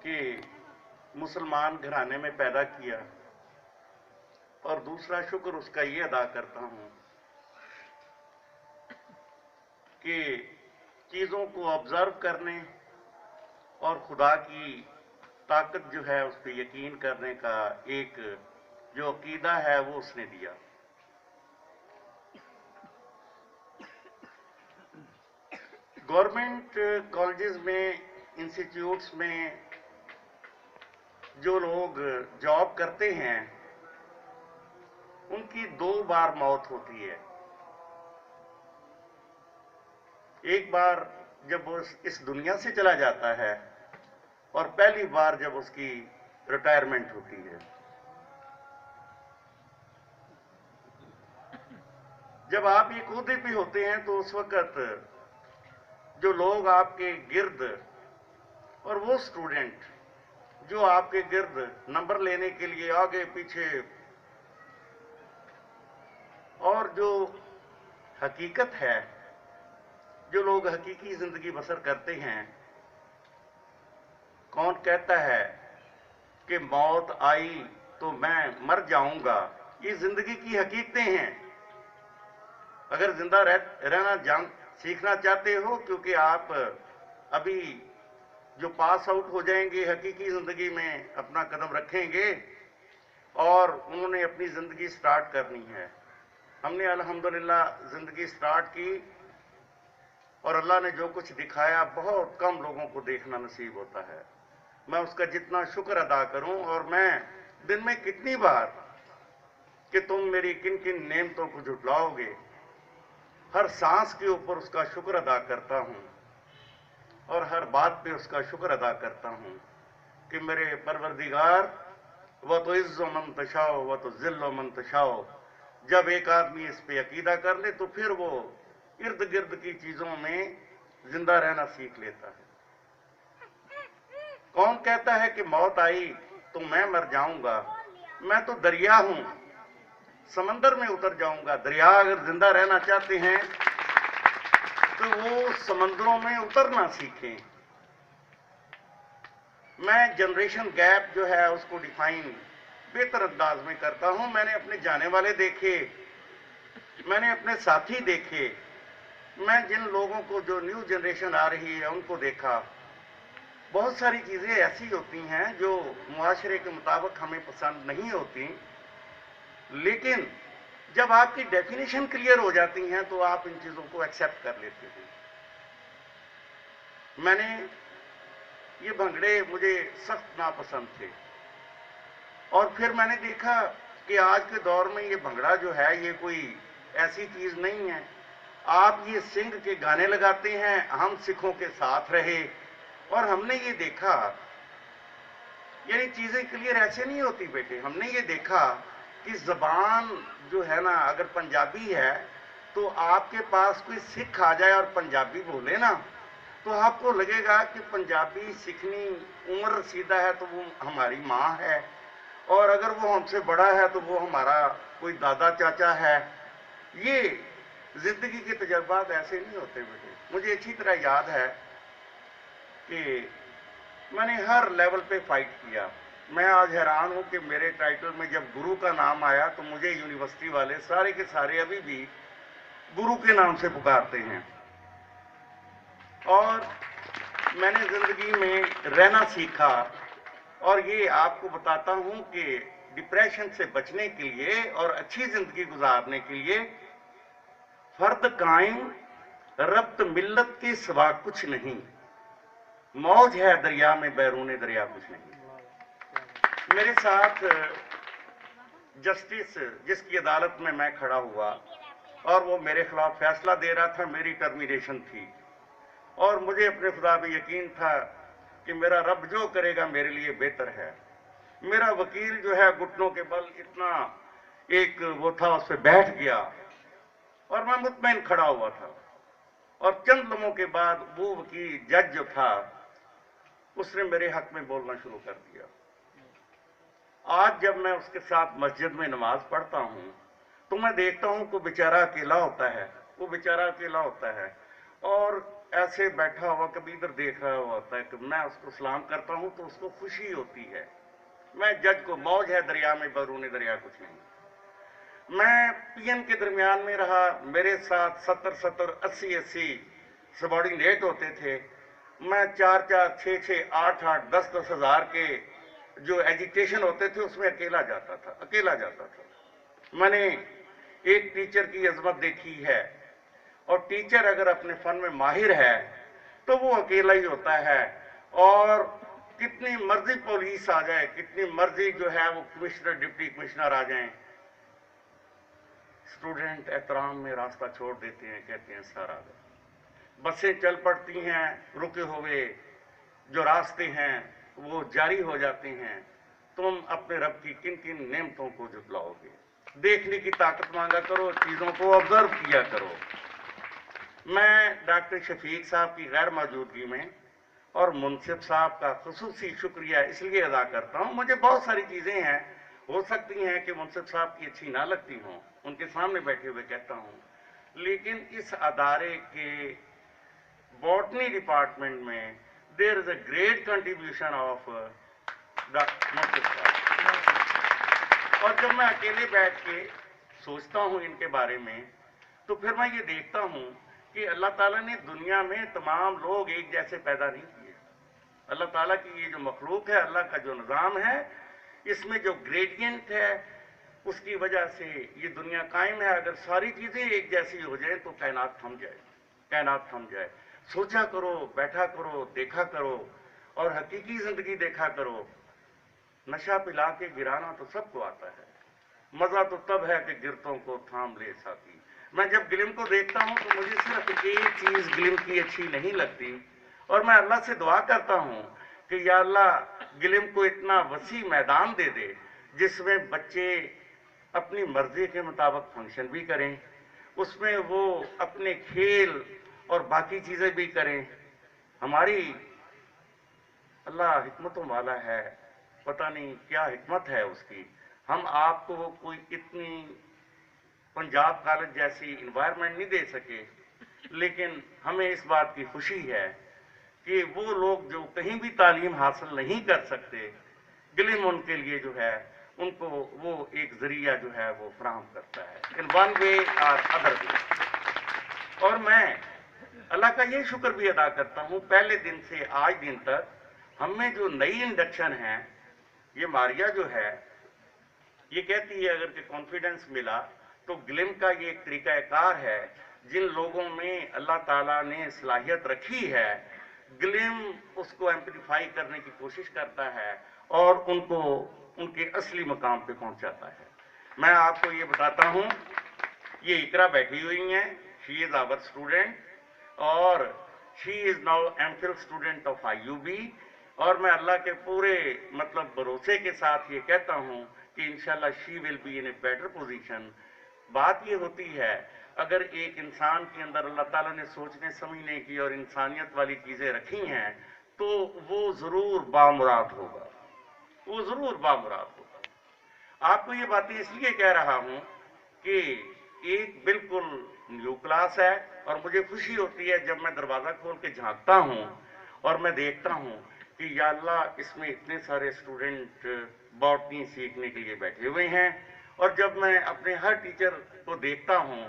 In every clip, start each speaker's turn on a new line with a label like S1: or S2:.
S1: کہ मुसलमान घराने में पैदा किया, और दूसरा शुक्र उसका ये अदा करता हूँ कि चीज़ों को ऑब्जर्व करने और खुदा की ताकत जो है उस पर यकीन करने का एक जो अकीदा है वो उसने दिया। गवर्नमेंट कॉलेजेस में, इंस्टीट्यूट्स में जो लोग जॉब करते हैं उनकी 2 बार मौत होती है। एक बार जब वो इस दुनिया से चला जाता है और पहली बार जब उसकी रिटायरमेंट होती है। जब आप एक ओहदे पे होते हैं तो उस वक्त जो लोग आपके गिर्द, और वो स्टूडेंट जो आपके गिर्द नंबर लेने के लिए आगे पीछे, और जो हकीकत है, जो लोग हकीकी जिंदगी बसर करते हैं, कौन कहता है कि मौत आई तो मैं मर जाऊंगा, ये जिंदगी की हकीकतें हैं। अगर जिंदा रहना सीखना चाहते हो, क्योंकि आप अभी जो पास आउट हो जाएंगे हकीकी जिंदगी में अपना कदम रखेंगे और उन्होंने अपनी जिंदगी स्टार्ट करनी है। हमने अल्हम्दुलिल्लाह जिंदगी स्टार्ट की और अल्लाह ने जो कुछ दिखाया बहुत कम लोगों को देखना नसीब होता है। मैं उसका जितना शुक्र अदा करूं, और मैं दिन में कितनी बार कि तुम मेरी किन किन नेमतों को झुटलाओगे, हर सांस के ऊपर उसका शुक्र अदा करता हूं और हर बात पे उसका शुक्र अदा करता हूं कि मेरे परवरदिगार, व तो इज्जो मन तशाओ व तो जिल्लो मन तशाओ। जब एक आदमी इस पे अकीदा कर ले तो फिर वो इर्द गिर्द की चीजों में जिंदा रहना सीख लेता है। कौन कहता है कि मौत आई तो मैं मर जाऊंगा? मैं तो दरिया हूं, समंदर में उतर जाऊंगा। दरिया अगर जिंदा रहना चाहते हैं तो वो समंदरों में उतरना सीखें। मैं जनरेशन गैप जो है उसको डिफाइन बेहतर अंदाज में करता हूं। मैंने अपने जाने वाले देखे, मैंने अपने साथी देखे, मैं जिन लोगों को, जो न्यू जनरेशन आ रही है उनको देखा। बहुत सारी चीजें ऐसी होती हैं जो मुआशरे के मुताबिक हमें पसंद नहीं होती, लेकिन जब आपकी डेफिनेशन क्लियर हो जाती हैं तो आप इन चीजों को एक्सेप्ट कर लेते हैं। मैंने ये भंगड़े मुझे सख्त नापसंद थे, और फिर मैंने देखा कि आज के दौर में ये भंगड़ा जो है ये कोई ऐसी चीज नहीं है। आप ये सिंह के गाने लगाते हैं, हम सिखों के साथ रहे, और हमने ये देखा, यानी चीजें क्लियर ऐसे नहीं होती बेटे। हमने ये देखा कि जबान जो है ना, अगर पंजाबी है तो आपके पास कोई सिख आ जाए और पंजाबी बोले ना तो आपको लगेगा कि पंजाबी सीखनी उम्र रसीदा है तो वो हमारी माँ है, और अगर वो हमसे बड़ा है तो वो हमारा कोई दादा चाचा है। ये जिंदगी के तजर्बात ऐसे नहीं होते बेटे। मुझे अच्छी तरह याद है कि मैंने हर लेवल पे फाइट किया। मैं आज हैरान हूं कि मेरे टाइटल में जब गुरु का नाम आया तो मुझे यूनिवर्सिटी वाले सारे के सारे अभी भी गुरु के नाम से पुकारते हैं। और मैंने जिंदगी में रहना सीखा, और ये आपको बताता हूं कि डिप्रेशन से बचने के लिए और अच्छी जिंदगी गुजारने के लिए फर्द कायम रब्त मिल्लत के सिवा कुछ नहीं, मौज है दरिया में बैरूने दरिया कुछ नहीं। मेरे साथ जस्टिस जिसकी अदालत में मैं खड़ा हुआ और वो मेरे खिलाफ फैसला दे रहा था, मेरी टर्मिनेशन थी, और मुझे अपने खुदा पे यकीन था कि मेरा रब जो करेगा मेरे लिए बेहतर है। मेरा वकील जो है घुटनों के बल इतना एक वो था, उस पर बैठ गया और मैं मुतमईन खड़ा हुआ था। और चंद लम्हों के बाद वो वकील जज जो था उसने मेरे हक में बोलना शुरू कर दिया। आज जब मैं उसके साथ मस्जिद में नमाज पढ़ता हूं तो मैं देखता हूं कि बेचारा अकेला होता है, वो बेचारा अकेला होता है, और ऐसे बैठा हुआ कभी इधर देख रहा हुआ होता है कि मैं उसको सलाम करता हूं तो उसको खुशी होती है। मैं जज को मौज है दरिया में, बरूने दरिया कुछ नहीं। मैं पीएम के दरमियान में रहा, मेरे साथ 70-70, 80-80 सबॉर्डिनेट होते थे। मैं 4-4, 6-6, 8-8, 10-10 हजार के जो एजुकेशन होते थे उसमें अकेला जाता था। मैंने एक टीचर की अजमत देखी है, और टीचर अगर अपने फन में माहिर है तो वो अकेला ही होता है। और कितनी मर्जी पुलिस आ जाए, कितनी मर्जी जो है वो कमिश्नर, डिप्टी कमिश्नर आ जाएं, स्टूडेंट एहतराम में रास्ता छोड़ देते हैं, कहते हैं सर आ गए। बसें चल पड़ती हैं, रुके हुए जो रास्ते हैं वो जारी हो जाते हैं। तुम अपने रब की किन किन नेमतों को झुटलाओगे? देखने की ताकत मांगा करो, चीजों को ऑब्जर्व किया करो। मैं डॉक्टर शफीक साहब की गैर मौजूदगी में और मुंसिफ साहब का खुसूसी शुक्रिया इसलिए अदा करता हूं। मुझे बहुत सारी चीजें हैं, हो सकती हैं कि मुंसिफ साहब की अच्छी ना लगती हों, उनके सामने बैठे हुए कहता हूं, लेकिन इस अदारे के बॉटनी डिपार्टमेंट में there is a great contribution of Munsif Sahab. और जब मैं अकेले बैठ के सोचता हूं इनके बारे में, तो फिर मैं ये देखता हूं कि अल्लाह ताला ने दुनिया में तमाम लोग एक जैसे पैदा नहीं किए। अल्लाह ताला की ये जो मखलूक है, अल्लाह का जो निज़ाम है, इसमें जो ग्रेडियंट है, उसकी वजह से ये दुनिया कायम है। अगर सारी चीजें एक जैसी हो जाए तो कायनात थम जाए, कायनात थम जाए। सोचा करो, बैठा करो, देखा करो, और हकीकी जिंदगी देखा करो। नशा पिला के गिराना तो सबको आता है, मजा तो तब है कि गिरतों को थाम ले साथी। मैं जब गिलिम को देखता हूं तो मुझे सिर्फ एक चीज गिलिम की अच्छी नहीं लगती, और मैं अल्लाह से दुआ करता हूं कि या अल्लाह गिलिम को इतना वसी मैदान दे दे जिसमें बच्चे अपनी मर्जी के मुताबिक फंक्शन भी करें, उसमें वो अपने खेल और बाकी चीजें भी करें। हमारी अल्लाह हिकमतों वाला है, पता नहीं क्या हिकमत है उसकी। हम आपको कोई इतनी पंजाब कॉलेज जैसी इन्वायरमेंट नहीं दे सके, लेकिन हमें इस बात की खुशी है कि वो लोग जो कहीं भी तालीम हासिल नहीं कर सकते, गिलिम उनके लिए जो है, उनको वो एक जरिया जो है वो फराहम करता है इन वन वे और अदर वे। और मैं अल्लाह का ये शुक्र भी अदा करता हूं, पहले दिन से आज दिन तक हमें जो नई इंडक्शन है, ये मारिया जो है, ये कहती है अगर कि कॉन्फिडेंस मिला तो गिलिम का ये एक तरीकाकार है। जिन लोगों में अल्लाह ताला ने सलाहियत रखी है, गिलिम उसको एम्पलीफाई करने की कोशिश करता है और उनको उनके असली मकाम पे पहुंचाता है। मैं आपको ये बताता हूं, ये इकरा बैठी हुई हैं, शी इज आवर स्टूडेंट, और she is now MPhil student of IUB। और मैं अल्लाह के पूरे मतलब भरोसे के साथ ये कहता हूं कि इंशाल्लाह she will be in a better position. बात ये होती है, अगर एक इंसान के अंदर अल्लाह ताला ने सोचने समझने की और इंसानियत वाली चीजें रखी हैं, तो वो जरूर बामुराद होगा, वो जरूर बामुराद होगा। आपको ये बातें इसलिए कह रहा हूं कि एक बिल्कुल न्यू क्लास है, और मुझे खुशी होती है जब मैं दरवाजा खोल के झांकता हूं और मैं देखता हूं कि या अल्लाह इसमें इतने सारे स्टूडेंट बॉटनी सीखने के लिए बैठे हुए हैं। और जब मैं अपने हर टीचर को देखता हूं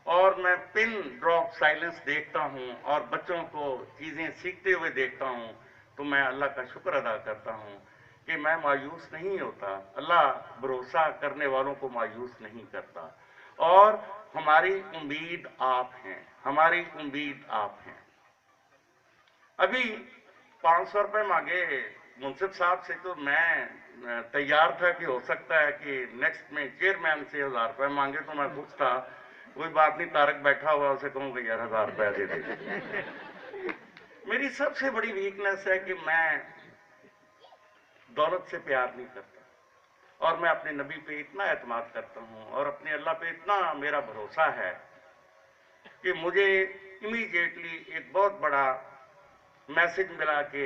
S1: और मैं पिन ड्रॉप साइलेंस देखता हूं और बच्चों को चीजें सीखते हुए देखता हूं, तो मैं अल्लाह का शुक्र अदा करता हूं कि मैं मायूस नहीं होता। अल्लाह भरोसा करने वालों को मायूस नहीं करता, और हमारी उम्मीद आप हैं, हमारी उम्मीद आप हैं। अभी 500 रुपए मांगे मुंसिफ साहब से, तो मैं तैयार था कि हो सकता है कि नेक्स्ट में चेयरमैन से 1000 रुपए मांगे, तो मैं खुश था, कोई बात नहीं, तारक बैठा हुआ, उसे कहूंगा यार 1000 रुपया दे दे। मेरी सबसे बड़ी वीकनेस है कि मैं दौलत से प्यार नहीं करता, और मैं अपने नबी पे इतना एतमाद करता हूं और अपने अल्लाह पे इतना मेरा भरोसा है कि मुझे इमीडिएटली एक बहुत बड़ा मैसेज मिला कि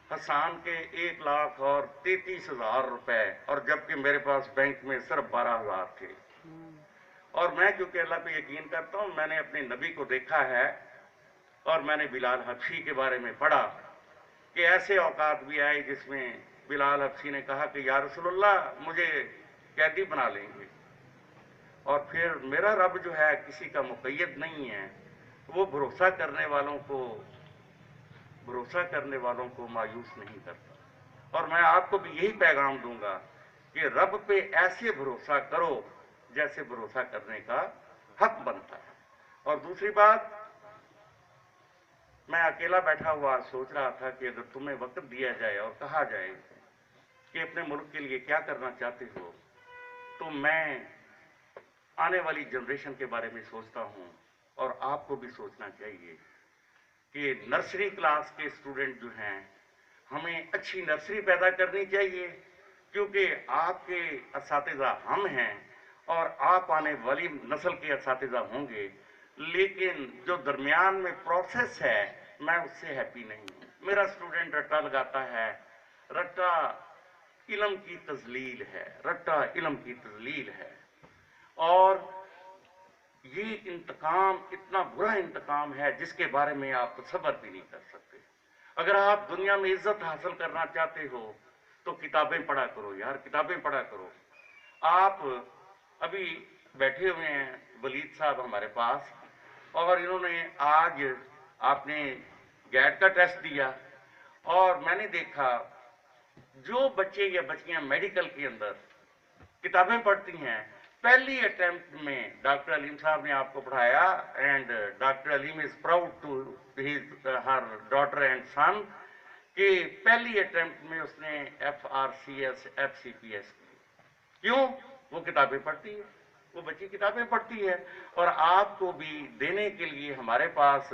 S1: हसान के 1,33,000 रुपए, और जबकि मेरे पास बैंक में सिर्फ 12,000 थे। और मैं क्योंकि अल्लाह पे यकीन करता हूं, मैंने अपने नबी को देखा है اور میں نے بلال حبشی کے بارے میں پڑھا کہ ایسے اوقات بھی آئے جس میں بلال حبشی نے کہا کہ یا رسول اللہ مجھے قیدی بنا لیں گے، اور پھر میرا رب جو ہے کسی کا مقید نہیں ہے، وہ بھروسہ کرنے والوں کو مایوس نہیں کرتا۔ اور میں آپ کو بھی یہی پیغام دوں گا کہ رب پہ ایسے بھروسہ کرو جیسے بھروسہ کرنے کا حق بنتا ہے۔ اور دوسری بات، میں اکیلا بیٹھا ہوا سوچ رہا تھا کہ اگر تمہیں وقت دیا جائے اور کہا جائے کہ اپنے ملک کے لیے کیا کرنا چاہتے ہو، تو میں آنے والی جنریشن کے بارے میں سوچتا ہوں، اور آپ کو بھی سوچنا چاہیے کہ نرسری کلاس کے اسٹوڈنٹ جو ہیں، ہمیں اچھی نرسری پیدا کرنی چاہیے، کیونکہ آپ کے اساتذہ ہم ہیں اور آپ آنے والی نسل کے اساتذہ ہوں گے، لیکن جو درمیان میں پروسیس ہے میں اس سے ہیپی نہیں ہوں۔ میرا اسٹوڈنٹ رٹا لگاتا ہے، رٹا علم کی تذلیل ہے، رٹا علم کی تذلیل ہے، اور یہ انتقام اتنا برا انتقام ہے جس کے بارے میں آپ تصور بھی نہیں کر سکتے۔ اگر آپ دنیا میں عزت حاصل کرنا چاہتے ہو تو کتابیں پڑھا کرو یار، کتابیں پڑھا کرو۔ آپ ابھی بیٹھے ہوئے ہیں ولید صاحب ہمارے پاس، اور انہوں نے آج آپ نے گیٹ کا ٹیسٹ دیا، اور میں نے دیکھا جو بچے یا بچیاں میڈیکل کے اندر کتابیں پڑھتی ہیں، پہلی اٹیمپٹ میں ڈاکٹر علیم صاحب نے آپ کو پڑھایا، and doctor Aleem is proud to her daughter and son کہ پہلی اٹیمپٹ میں اس نے FRCS FCPS کی۔ کیوں؟ وہ کتابیں پڑھتی ہے، وہ بچی کتابیں پڑھتی ہے۔ اور آپ کو بھی دینے کے لیے ہمارے پاس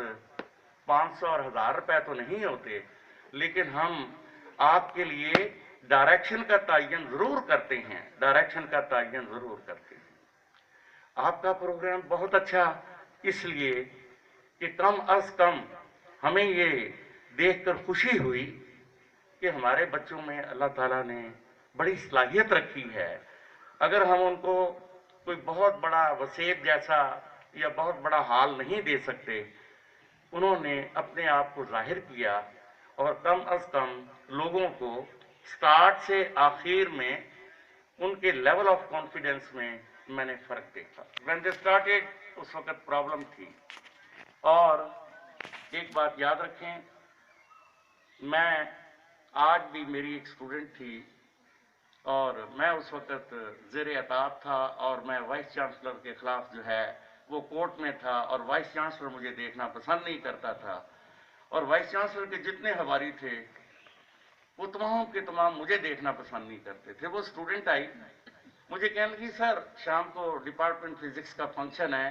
S1: 500 اور 1000 روپے تو نہیں ہوتے، لیکن ہم آپ کے لیے ڈائریکشن کا تعین ضرور کرتے ہیں، ڈائریکشن کا تعین ضرور کرتے ہیں۔ آپ کا پروگرام بہت اچھا، اس لیے کہ کم از کم ہمیں یہ دیکھ کر خوشی ہوئی کہ ہمارے بچوں میں اللہ تعالیٰ نے بڑی صلاحیت رکھی ہے۔ اگر ہم ان کو کوئی بہت بڑا وسیب جیسا یا بہت بڑا حال نہیں دے سکتے، انہوں نے اپنے آپ کو ظاہر کیا، اور کم از کم لوگوں کو سٹارٹ سے آخر میں ان کے لیول آف کانفیڈنس میں نے فرق دیکھا۔ when they started اس وقت پرابلم تھی۔ اور ایک بات یاد رکھیں، میں آج بھی میری ایک اسٹوڈنٹ تھی، اور میں اس وقت زیر عتاب تھا، اور میں وائس چانسلر کے خلاف جو ہے وہ کورٹ میں تھا، اور وائس چانسلر مجھے دیکھنا پسند نہیں کرتا تھا، اور وائس چانسلر کے جتنے حواری تھے وہ تمام کے تمام مجھے دیکھنا پسند نہیں کرتے تھے۔ وہ اسٹوڈنٹ آئی مجھے کہنے لگی سر شام کو ڈپارٹمنٹ فزکس کا فنکشن ہے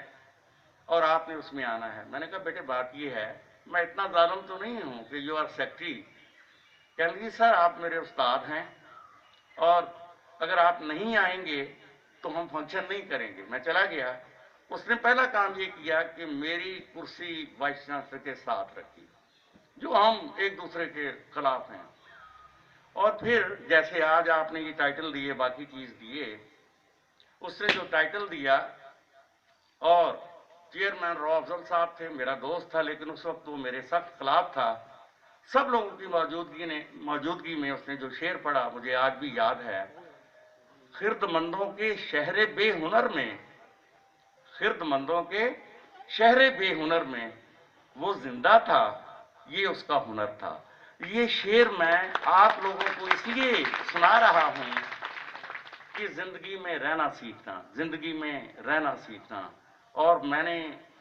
S1: اور آپ نے اس میں آنا ہے۔ میں نے کہا بیٹے بات یہ ہے، میں اتنا ظالم تو نہیں ہوں کہ یو آر سیکٹری۔ کہنے لگی سر آپ میرے استاد ہیں، اور اگر آپ نہیں آئیں گے تو ہم فنکشن نہیں کریں گے۔ میں چلا گیا۔ اس نے پہلا کام یہ کیا کہ میری کرسی وائس چانسلر کے ساتھ رکھی، جو ہم ایک دوسرے کے خلاف ہیں۔ اور پھر جیسے آج آپ نے یہ ٹائٹل دیے، باقی چیز دیے، اس نے جو ٹائٹل دیا، اور چیئرمین رو افضل صاحب تھے، میرا دوست تھا، لیکن اس وقت وہ میرے سخت خلاف تھا۔ سب لوگوں کی موجودگی میں اس نے جو شعر پڑھا مجھے آج بھی یاد ہے، خرد مندوں کے شہر بے ہنر میں، خرد مندوں کے شہر بے ہنر میں وہ زندہ تھا، یہ اس کا ہنر تھا۔ یہ شعر میں آپ لوگوں کو اس لیے سنا رہا ہوں کہ زندگی میں رہنا سیکھنا، زندگی میں رہنا سیکھنا۔ اور میں نے